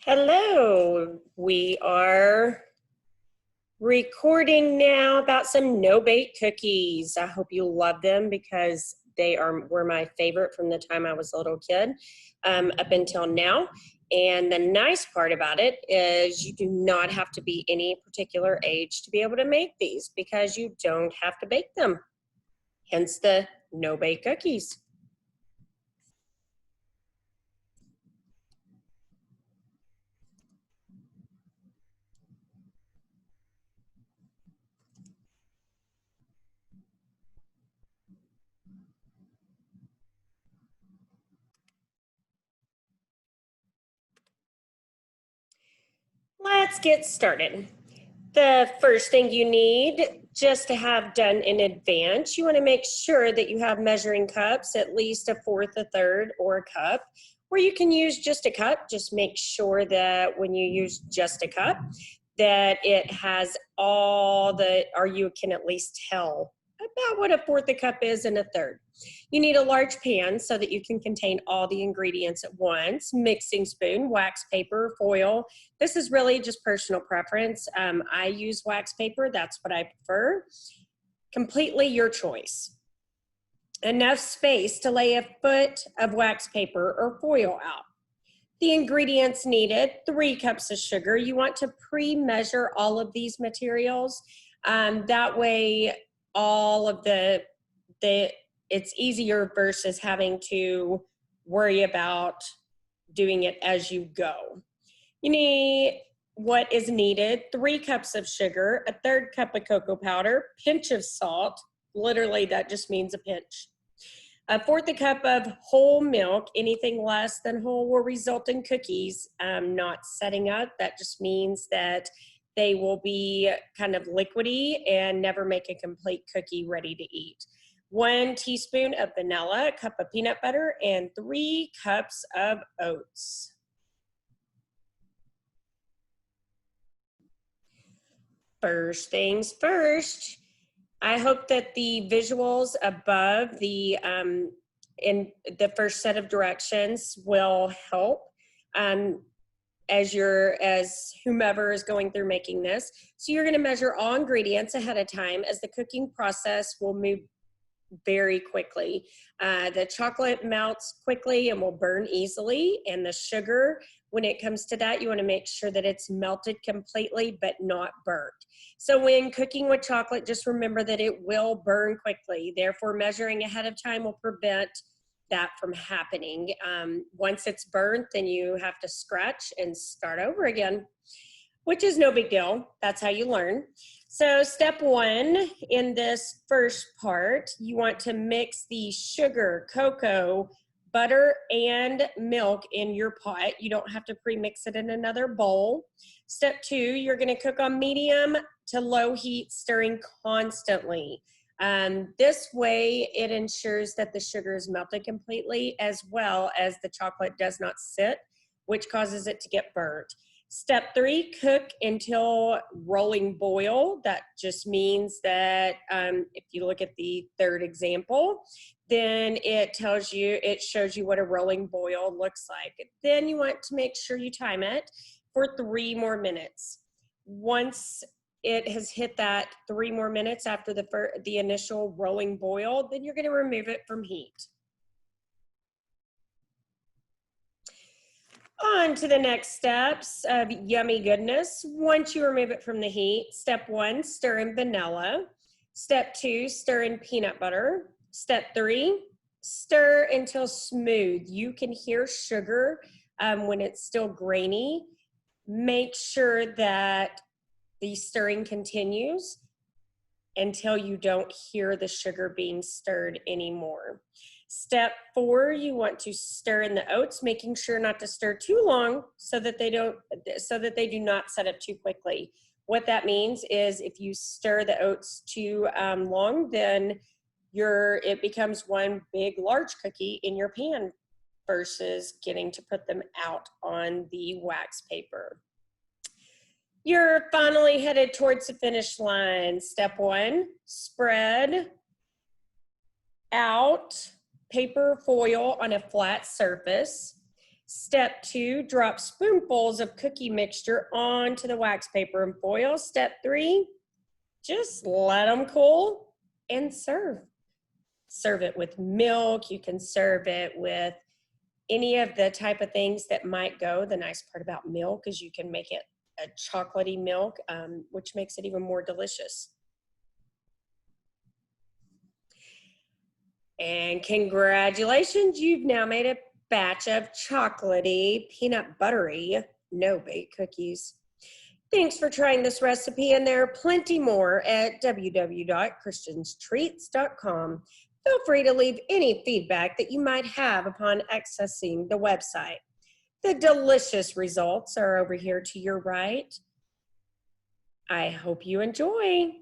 Hello, we are recording now about some no-bake cookies. I hope you love them because were my favorite from the time I was a little kid up until now. And the nice part about it is you do not have to be any particular age to be able to make these because you don't have to bake them. Hence the no-bake cookies. Let's get started. The first thing you need just to have done in advance, you want to make sure that you have measuring cups, at least a fourth, a third, or a cup, or you can use just a cup. Just make sure that when you use just a cup, that it has or you can at least tell about what a fourth a cup is and a third. You need a large pan so that you can contain all the ingredients at once, mixing spoon, wax paper, foil. This is really just personal preference. I use wax paper, that's what I prefer. Completely your choice. Enough space to lay a foot of wax paper or foil out. The ingredients needed: 3 cups of sugar. You want to pre-measure all of these materials. That way all of it's easier versus having to worry about doing it as you go. You need what is needed: 3 cups of sugar, a third cup of cocoa powder, pinch of salt, literally that just means a pinch. A fourth a cup of whole milk. Anything less than whole will result in cookies not setting up. That just means that they will be kind of liquidy and never make a complete cookie ready to eat. 1 teaspoon of vanilla, a cup of peanut butter, and 3 cups of oats. First things first, I hope that the visuals above in the first set of directions will help as whomever is going through making this. So you're going to measure all ingredients ahead of time, as the cooking process will move very quickly. The chocolate melts quickly and will burn easily, and the sugar, when it comes to that, you want to make sure that it's melted completely but not burnt. So when cooking with chocolate, just remember that it will burn quickly. Therefore, measuring ahead of time will prevent that from happening. Once it's burnt, then you have to scratch and start over again, which is no big deal. That's how you learn. So step 1 in this first part, you want to mix the sugar, cocoa, butter, and milk in your pot. You don't have to pre-mix it in another bowl. Step 2, you're going to cook on medium to low heat, stirring constantly. This way it ensures that the sugar is melted completely, as well as the chocolate does not sit, which causes it to get burnt. Step 3, cook until rolling boil. That just means that if you look at the third example, then it shows you what a rolling boil looks like. Then you want to make sure you time it for 3 more minutes. Once it has hit that 3 more minutes after the initial rolling boil, then you're going to remove it from heat. On to the next steps of yummy goodness. Once you remove it from the heat, step 1, stir in vanilla. Step 2, stir in peanut butter. Step 3, stir until smooth. You can hear sugar when it's still grainy. Make sure that the stirring continues until you don't hear the sugar being stirred anymore. Step 4, you want to stir in the oats, making sure not to stir too long so that they do not set up too quickly. What that means is if you stir the oats too long, then it becomes one big large cookie in your pan versus getting to put them out on the wax paper. You're finally headed towards the finish line. Step 1, spread out paper foil on a flat surface. Step 2, drop spoonfuls of cookie mixture onto the wax paper and foil. Step 3, just let them cool and serve. Serve it with milk. You can serve it with any of the type of things that might go. The nice part about milk is you can make it a chocolatey milk, which makes it even more delicious. And congratulations, you've now made a batch of chocolatey, peanut buttery, no-bake cookies. Thanks for trying this recipe, and there are plenty more at www.kristianstreats.com. Feel free to leave any feedback that you might have upon accessing the website. The delicious results are over here to your right. I hope you enjoy.